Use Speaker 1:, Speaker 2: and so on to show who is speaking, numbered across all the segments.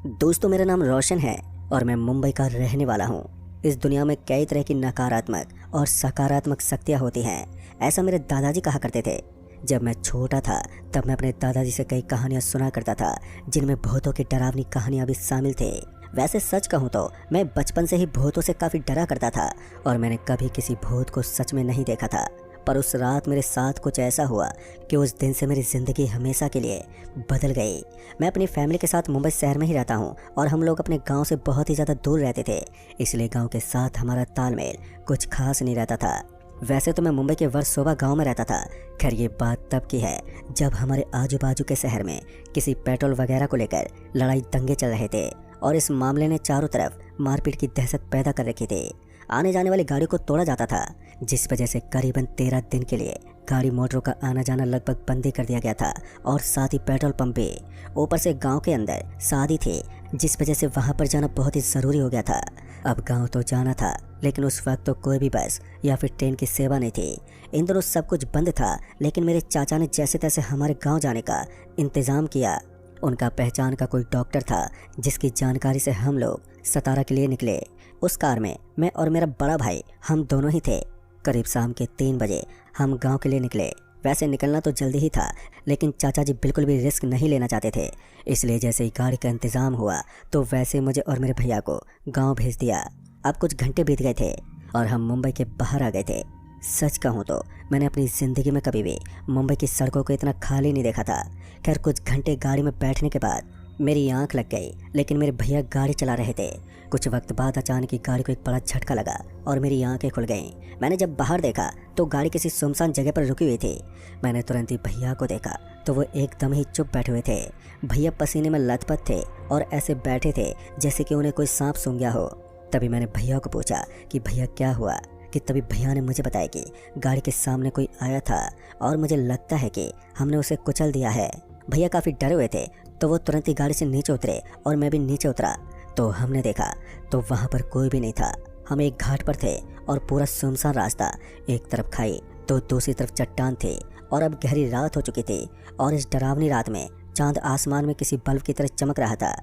Speaker 1: दोस्तों, मेरा नाम रोशन है और मैं मुंबई का रहने वाला हूँ। इस दुनिया में कई तरह की नकारात्मक और सकारात्मक शक्तियाँ होती हैं, ऐसा मेरे दादाजी कहा करते थे। जब मैं छोटा था तब मैं अपने दादाजी से कई कहानियाँ सुना करता था, जिनमें भूतों की डरावनी कहानियाँ भी शामिल थे। वैसे सच कहूँ तो मैं बचपन से ही भूतों से काफ़ी डरा करता था और मैंने कभी किसी भूत को सच में नहीं देखा था। पर उस रात मेरे साथ कुछ ऐसा हुआ कि उस दिन से मेरी ज़िंदगी हमेशा के लिए बदल गई। मैं अपनी फैमिली के साथ मुंबई शहर में ही रहता हूँ और हम लोग अपने गांव से बहुत ही ज़्यादा दूर रहते थे, इसलिए गांव के साथ हमारा तालमेल कुछ खास नहीं रहता था। वैसे तो मैं मुंबई के वर्सोवा गांव में रहता था। खैर, ये बात तब की है जब हमारे आजू बाजू के शहर में किसी पेट्रोल वगैरह को लेकर लड़ाई दंगे चल रहे थे और इस मामले ने चारों तरफ मारपीट की दहशत पैदा कर रखी थी। आने जाने वाली गाड़ी को तोड़ा जाता था, जिस वजह से करीबन 13 दिन के लिए गाड़ी मोटरों का आना जाना लगभग बंद ही कर दिया गया था और साथ ही पेट्रोल पंप भी। ऊपर से गांव के अंदर शादी थी, जिस वजह से वहां पर जाना बहुत ही ज़रूरी हो गया था। अब गांव तो जाना था, लेकिन उस वक्त तो कोई भी बस या फिर ट्रेन की सेवा नहीं थी। इन दोनों सब कुछ बंद था, लेकिन मेरे चाचा ने जैसे तैसे हमारे गाँव जाने का इंतज़ाम किया। उनका पहचान का कोई डॉक्टर था, जिसकी जानकारी से हम लोग सतारा के लिए निकले। उस कार में मैं और मेरा बड़ा भाई, हम दोनों ही थे। करीब शाम के 3 बजे हम गांव के लिए निकले। वैसे निकलना तो जल्दी ही था, लेकिन चाचा जी बिल्कुल भी रिस्क नहीं लेना चाहते थे, इसलिए जैसे ही गाड़ी का इंतज़ाम हुआ तो वैसे मुझे और मेरे भैया को गांव भेज दिया। अब कुछ घंटे बीत गए थे और हम मुंबई के बाहर आ गए थे। सच कहूँ तो मैंने अपनी ज़िंदगी में कभी भी मुंबई की सड़कों को इतना खाली नहीं देखा था। खैर, कुछ घंटे गाड़ी में बैठने के बाद मेरी आंख लग गई, लेकिन मेरे भैया गाड़ी चला रहे थे। कुछ वक्त बाद अचानक ही गाड़ी को एक बड़ा झटका लगा और मेरी आंखें खुल गईं। मैंने जब बाहर देखा तो गाड़ी किसी सुनसान जगह पर रुकी हुई थी। मैंने तुरंत ही भैया को देखा तो वो एकदम ही चुप बैठे हुए थे। भैया पसीने में लथपथ थे और ऐसे बैठे थे जैसे कि उन्हें कोई सांप सूंघ गया हो। तभी मैंने भैया को पूछा कि भैया क्या हुआ, कि तभी भैया ने मुझे बताया कि गाड़ी के सामने कोई आया था और मुझे लगता है कि हमने उसे कुचल दिया है। भैया काफ़ी डरे हुए थे, तो वो तुरंत ही गाड़ी से नीचे उतरे और मैं भी नीचे उतरा। तो हमने देखा तो वहाँ पर कोई भी नहीं था। हम एक घाट पर थे और पूरा सुनसान रास्ता, एक तरफ खाई तो दूसरी तरफ चट्टान थी और अब गहरी रात हो चुकी थी और इस डरावनी रात में चांद आसमान में किसी बल्ब की तरह चमक रहा था।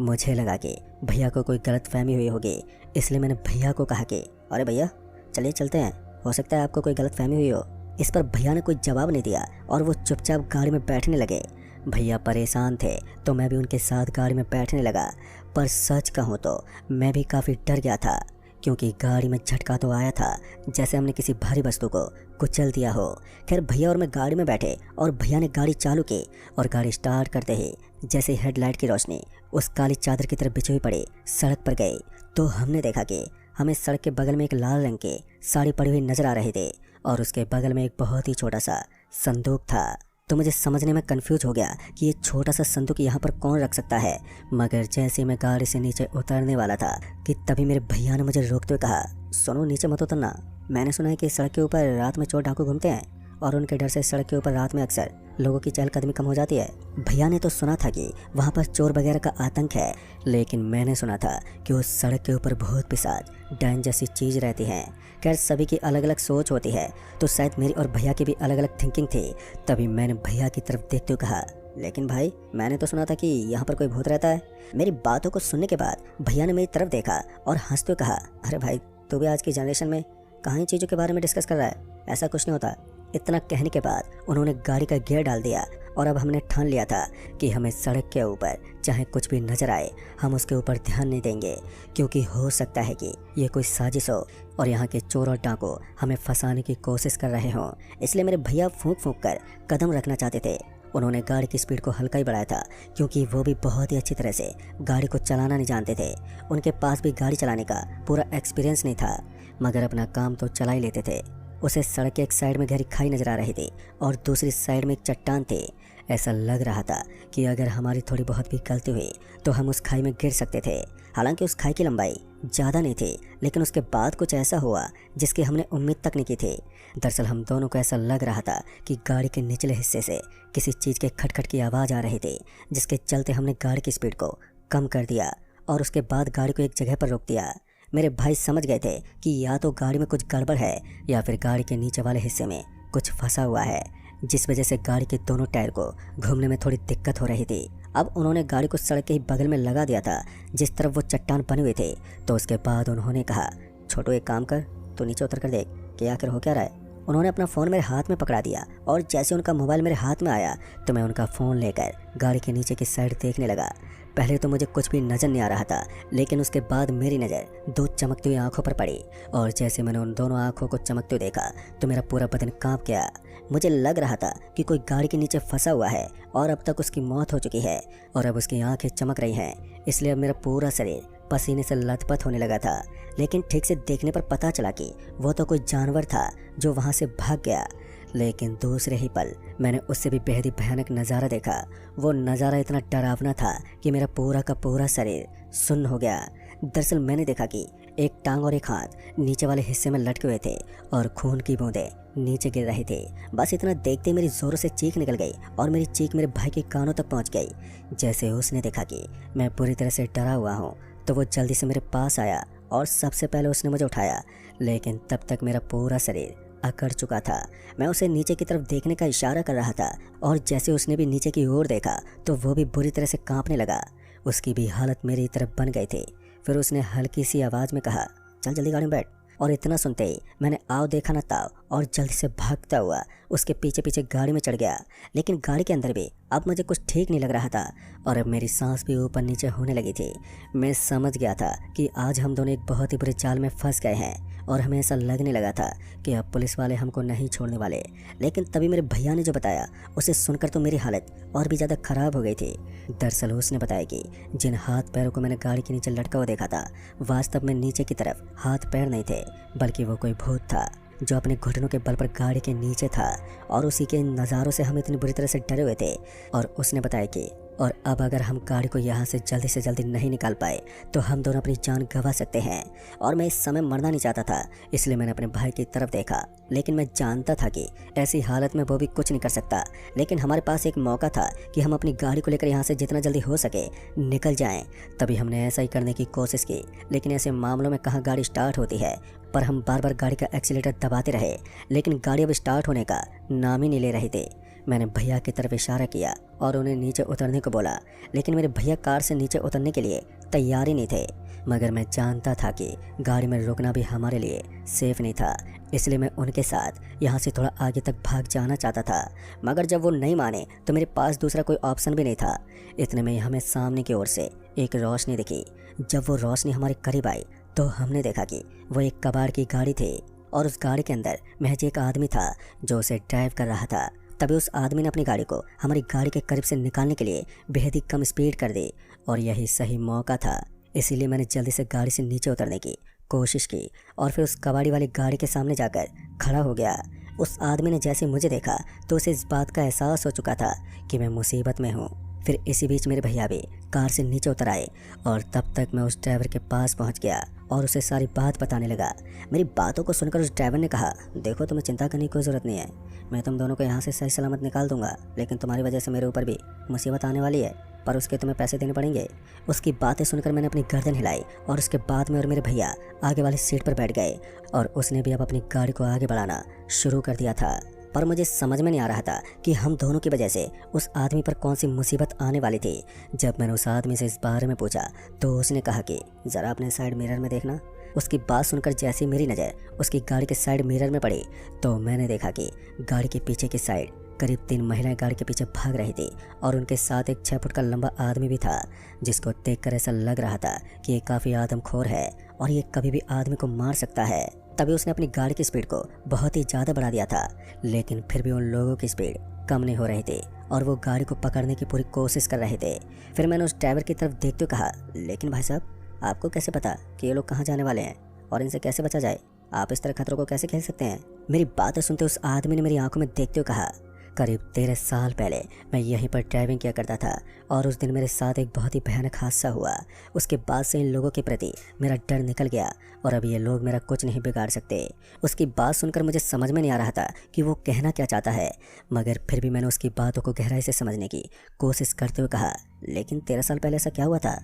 Speaker 1: मुझे लगा कि भैया को कोई गलतफहमी हुई होगी, इसलिए मैंने भैया को कहा कि अरे भैया, चलिए चलते हैं, हो सकता है आपको कोई गलतफहमी हुई हो। इस पर भैया ने कोई जवाब नहीं दिया और वो चुपचाप गाड़ी में बैठने लगे। भैया परेशान थे तो मैं भी उनके साथ गाड़ी में बैठने लगा। पर सच कहूँ तो मैं भी काफ़ी डर गया था, क्योंकि गाड़ी में झटका तो आया था जैसे हमने किसी भारी वस्तु को कुचल दिया हो। खैर, भैया और मैं गाड़ी में बैठे और भैया ने गाड़ी चालू की और गाड़ी स्टार्ट करते ही जैसे हेडलाइट की रोशनी उस काली चादर की तरफ बिछी हुई पड़ी सड़क पर गई, तो हमने देखा कि हमें सड़क के बगल में एक लाल रंग की साड़ी पड़ी हुई नजर आ रही थी और उसके बगल में एक बहुत ही छोटा सा संदूक था। तो मुझे समझने में कंफ्यूज हो गया कि ये छोटा सा संदूक यहाँ पर कौन रख सकता है। मगर जैसे मैं गाड़ी से नीचे उतरने वाला था कि तभी मेरे भैया ने मुझे रोकते हुए कहा, सुनो, नीचे मत उतरना। मैंने सुना है कि सड़क के ऊपर रात में चोर डाकू घूमते हैं और उनके डर से सड़क के ऊपर रात में अक्सर लोगों की चहलकदमी कम हो जाती है। भैया ने तो सुना था कि वहाँ पर चोर वगैरह का आतंक है, लेकिन मैंने सुना था कि उस सड़क के ऊपर भूत पिशाच डायन जैसी चीज़ रहती है। खैर, सभी की अलग अलग सोच होती है, तो शायद मेरी और भैया की भी अलग अलग थिंकिंग थी। तभी मैंने भैया की तरफ देखते हुए कहा, लेकिन भाई, मैंने तो सुना था कि यहाँ पर कोई भूत रहता है। मेरी बातों को सुनने के बाद भैया ने मेरी तरफ देखा और हंसते हुए कहा, अरे भाई, तू भी आज की जनरेशन में कहाँ चीज़ों के बारे में डिस्कस कर रहा है, ऐसा कुछ नहीं होता। इतना कहने के बाद उन्होंने गाड़ी का गियर डाल दिया और अब हमने ठान लिया था कि हमें सड़क के ऊपर चाहे कुछ भी नजर आए, हम उसके ऊपर ध्यान नहीं देंगे, क्योंकि हो सकता है कि ये कोई साजिश हो और यहाँ के चोर और डाकू हमें फंसाने की कोशिश कर रहे हों। इसलिए मेरे भैया फूंक फूंक कर कदम रखना चाहते थे। उन्होंने गाड़ी की स्पीड को हल्का ही बढ़ाया था, क्योंकि वो भी बहुत ही अच्छी तरह से गाड़ी को चलाना नहीं जानते थे। उनके पास भी गाड़ी चलाने का पूरा एक्सपीरियंस नहीं था, मगर अपना काम तो चला ही लेते थे। उसे सड़क के एक साइड में गहरी खाई नजर आ रही थी और दूसरी साइड में एक चट्टान थी। ऐसा लग रहा था कि अगर हमारी थोड़ी बहुत भी गलती हुई तो हम उस खाई में गिर सकते थे। हालांकि उस खाई की लंबाई ज़्यादा नहीं थी, लेकिन उसके बाद कुछ ऐसा हुआ जिसकी हमने उम्मीद तक नहीं की थी। दरअसल हम दोनों को ऐसा लग रहा था कि गाड़ी के निचले हिस्से से किसी चीज़ के खटखट की आवाज़ आ रही थी, जिसके चलते हमने गाड़ी की स्पीड को कम कर दिया और उसके बाद गाड़ी को एक जगह पर रोक दिया। मेरे भाई समझ गए थे कि या तो गाड़ी में कुछ गड़बड़ है या फिर गाड़ी के नीचे वाले हिस्से में कुछ फंसा हुआ है, जिस वजह से गाड़ी के दोनों टायर को घूमने में थोड़ी दिक्कत हो रही थी। अब उन्होंने गाड़ी को सड़क के ही बगल में लगा दिया था जिस तरफ वो चट्टान बने हुए थे। तो उसके बाद उन्होंने कहा, छोटू एक काम कर, तो नीचे उतर कर देख कि आखिर हो क्या रहा है। उन्होंने अपना फ़ोन मेरे हाथ में पकड़ा दिया और जैसे उनका मोबाइल मेरे हाथ में आया तो मैं उनका फ़ोन लेकर गाड़ी के नीचे की साइड देखने लगा। पहले तो मुझे कुछ भी नज़र नहीं आ रहा था, लेकिन उसके बाद मेरी नज़र दो चमकती हुई आंखों पर पड़ी और जैसे मैंने उन दोनों आंखों को चमकते हुए देखा तो मेरा पूरा बदन कांप गया। मुझे लग रहा था कि कोई गाड़ी के नीचे फंसा हुआ है और अब तक उसकी मौत हो चुकी है और अब उसकी आंखें चमक रही हैं, इसलिए अब मेरा पूरा शरीर पसीने से लथपथ होने लगा था। लेकिन ठीक से देखने पर पता चला कि वो तो कोई जानवर था जो वहाँ से भाग गया। लेकिन दूसरे ही पल मैंने उससे भी बेहद ही भयानक नज़ारा देखा। वो नज़ारा इतना डरावना था कि मेरा पूरा का पूरा शरीर सुन्न हो गया। दरअसल मैंने देखा कि एक टांग और एक हाथ नीचे वाले हिस्से में लटके हुए थे और खून की बूंदें नीचे गिर रही थी। बस इतना देखते मेरी ज़ोरों से चीख निकल गई और मेरी चीख मेरे भाई के कानों तक पहुंच गई। जैसे उसने देखा कि मैं पूरी तरह से डरा हुआ हूँ तो वो जल्दी से मेरे पास आया और सबसे पहले उसने मुझे उठाया, लेकिन तब तक मेरा पूरा शरीर अकड़ चुका था। मैं उसे नीचे की तरफ देखने का इशारा कर रहा था और जैसे उसने भी नीचे की ओर देखा तो वो भी बुरी तरह से कांपने लगा। उसकी भी हालत मेरी तरफ बन गई थी। फिर उसने हल्की सी आवाज़ में कहा, चल जल्दी गाड़ी में बैठ। और इतना सुनते ही मैंने आओ देखा ना ताव और जल्दी से भागता हुआ उसके पीछे पीछे गाड़ी में चढ़ गया। लेकिन गाड़ी के अंदर भी अब मुझे कुछ ठीक नहीं लग रहा था और अब मेरी सांस भी ऊपर नीचे होने लगी थी। मैं समझ गया था कि आज हम दोनों एक बहुत ही बुरे जाल में फंस गए हैं और हमें ऐसा लगने लगा था कि अब पुलिस वाले हमको नहीं छोड़ने वाले। लेकिन तभी मेरे भैया ने जो बताया उसे सुनकर तो मेरी हालत और भी ज़्यादा ख़राब हो गई थी। दरअसल उसने बताया कि जिन हाथ पैरों को मैंने गाड़ी के नीचे लटका हुआ देखा था वास्तव में नीचे की तरफ हाथ पैर नहीं थे, बल्कि वो कोई भूत था जो अपने घुटनों के बल पर गाड़ी के नीचे था और उसी के नज़ारों से हम इतनी बुरी तरह से डरे हुए थे। और उसने बताया कि और अब अगर हम गाड़ी को यहाँ से जल्दी नहीं निकाल पाए तो हम दोनों अपनी जान गंवा सकते हैं। और मैं इस समय मरना नहीं चाहता था, इसलिए मैंने अपने भाई की तरफ देखा। लेकिन मैं जानता था कि ऐसी हालत में वो भी कुछ नहीं कर सकता। लेकिन हमारे पास एक मौका था कि हम अपनी गाड़ी को लेकर यहाँ से जितना जल्दी हो सके निकल जाएं। तभी हमने ऐसा ही करने की कोशिश की। लेकिन ऐसे मामलों में कहाँ गाड़ी स्टार्ट होती है, पर हम बार बार गाड़ी का एक्सीलेटर दबाते रहे, लेकिन गाड़ी अब स्टार्ट होने का नाम ही नहीं ले रही थी। मैंने भैया की तरफ इशारा किया और उन्हें नीचे उतरने को बोला, लेकिन मेरे भैया कार से नीचे उतरने के लिए तैयार ही नहीं थे। मगर मैं जानता था कि गाड़ी में रुकना भी हमारे लिए सेफ नहीं था, इसलिए मैं उनके साथ यहाँ से थोड़ा आगे तक भाग जाना चाहता था। मगर जब वो नहीं माने तो मेरे पास दूसरा कोई ऑप्शन भी नहीं था। इतने में हमें सामने की ओर से एक रोशनी दिखी। जब वो रोशनी हमारे करीब आई तो हमने देखा कि वो एक कबाड़ की गाड़ी थी और उस गाड़ी के अंदर महज एक आदमी था जो उसे ड्राइव कर रहा था। तभी उस आदमी ने अपनी गाड़ी को हमारी गाड़ी के करीब से निकालने के लिए बेहद ही कम स्पीड कर दी और यही सही मौका था। इसीलिए मैंने जल्दी से गाड़ी से नीचे उतरने की कोशिश की और फिर उस कबाड़ी वाली गाड़ी के सामने जाकर खड़ा हो गया। उस आदमी ने जैसे मुझे देखा तो उसे इस बात का एहसास हो चुका था कि मैं मुसीबत में हूँ। फिर इसी बीच मेरे भैया भी कार से नीचे उतर आए और तब तक मैं उस ड्राइवर के पास पहुंच गया और उसे सारी बात बताने लगा। मेरी बातों को सुनकर उस ड्राइवर ने कहा, देखो तुम्हें चिंता करने की कोई ज़रूरत नहीं है, मैं तुम दोनों को यहाँ से सही सलामत निकाल दूंगा। लेकिन तुम्हारी वजह से मेरे ऊपर भी मुसीबत आने वाली है, पर उसके तुम्हें पैसे देने पड़ेंगे। उसकी बातें सुनकर मैंने अपनी गर्दन हिलाई और उसके बाद में और मेरे भैया आगे वाली सीट पर बैठ गए और उसने भी अब अपनी गाड़ी को आगे बढ़ाना शुरू कर दिया था। पर मुझे समझ में नहीं आ रहा था कि हम दोनों की वजह से उस आदमी पर कौन सी मुसीबत आने वाली थी। जब मैंने उस आदमी से इस बारे में पूछा तो उसने कहा कि ज़रा अपने साइड मिरर में देखना। उसकी बात सुनकर जैसे मेरी नज़र उसकी गाड़ी के साइड मिरर में पड़ी तो मैंने देखा कि गाड़ी के पीछे की साइड करीब 3 महिलाएं गाड़ी के पीछे भाग रही थी और उनके साथ एक 6 फुट का लंबा आदमी भी था, जिसको देखकर ऐसा लग रहा था कि ये काफ़ी आदमखोर है और ये कभी भी आदमी को मार सकता है। तभी उसने अपनी गाड़ी की स्पीड को बहुत ही ज़्यादा बढ़ा दिया था, लेकिन फिर भी उन लोगों की स्पीड कम नहीं हो रही थी और वो गाड़ी को पकड़ने की पूरी कोशिश कर रहे थे। फिर मैंने उस ड्राइवर की तरफ देखते हुए कहा, लेकिन भाई साहब आपको कैसे पता कि ये लोग कहाँ जाने वाले हैं और इनसे कैसे बचा जाए? आप इस तरह खतरों को कैसे खेल सकते हैं? मेरी बातें सुनते उस आदमी ने मेरी आंखों में देखते हुए कहा, करीब 13 साल पहले मैं यहीं पर ड्राइविंग किया करता था और उस दिन मेरे साथ एक बहुत ही भयानक हादसा हुआ। उसके बाद से इन लोगों के प्रति मेरा डर निकल गया और अब ये लोग मेरा कुछ नहीं बिगाड़ सकते। उसकी बात सुनकर मुझे समझ में नहीं आ रहा था कि वो कहना क्या चाहता है, मगर फिर भी मैंने उसकी बातों को गहराई से समझने की कोशिश करते हुए कहा, लेकिन 13 साल पहले ऐसा क्या हुआ था?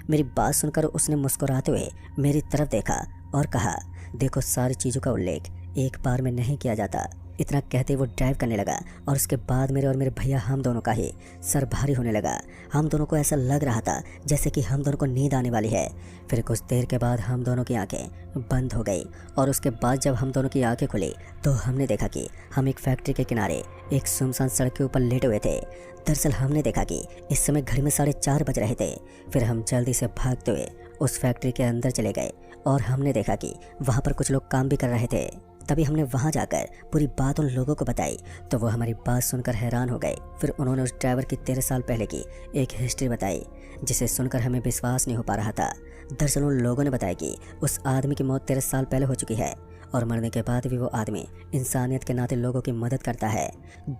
Speaker 1: मेरी बात सुनकर उसने मुस्कुराते हुए मेरी तरफ देखा और कहा, देखो सारी चीज़ों का उल्लेख एक बार में नहीं किया जाता। इतना कहते वो ड्राइव करने लगा और उसके बाद मेरे और मेरे भैया हम दोनों का ही सर भारी होने लगा। हम दोनों को ऐसा लग रहा था जैसे कि हम दोनों को नींद आने वाली है। फिर कुछ देर के बाद हम दोनों की आंखें बंद हो गई और उसके बाद जब हम दोनों की आंखें खुली तो हमने देखा कि हम एक फैक्ट्री के किनारे एक सुनसान सड़क के ऊपर लेटे हुए थे। दरअसल हमने देखा कि इस समय घर में 4:30 बज रहे थे। फिर हम जल्दी से भागते हुए उस फैक्ट्री के अंदर चले गए और हमने देखा कि वहाँ पर कुछ लोग काम भी कर रहे थे। तभी हमने वहाँ जाकर पूरी बात उन लोगों को बताई तो वो हमारी बात सुनकर हैरान हो गए। फिर उन्होंने उस ड्राइवर की 13 साल पहले की एक हिस्ट्री बताई जिसे सुनकर हमें विश्वास नहीं हो पा रहा था। दरअसल उन लोगों ने बताया कि उस आदमी की मौत 13 साल पहले हो चुकी है और मरने के बाद भी वो आदमी इंसानियत के नाते लोगों की मदद करता है।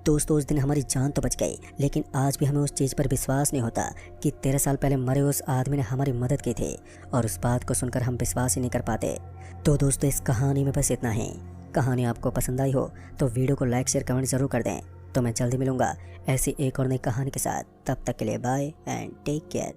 Speaker 1: दोस्तों, उस दिन हमारी जान तो बच गई, लेकिन आज भी हमें उस चीज़ पर विश्वास नहीं होता कि 13 साल पहले मरे उस आदमी ने हमारी मदद की थी और उस बात को सुनकर हम विश्वास ही नहीं कर पाते। तो दोस्तों, इस कहानी में बस इतना ही। कहानी आपको पसंद आई हो तो वीडियो को लाइक शेयर कमेंट ज़रूर कर दें। तो मैं जल्दी मिलूंगा ऐसी एक और नई कहानी के साथ। तब तक के लिए बाय एंड टेक केयर।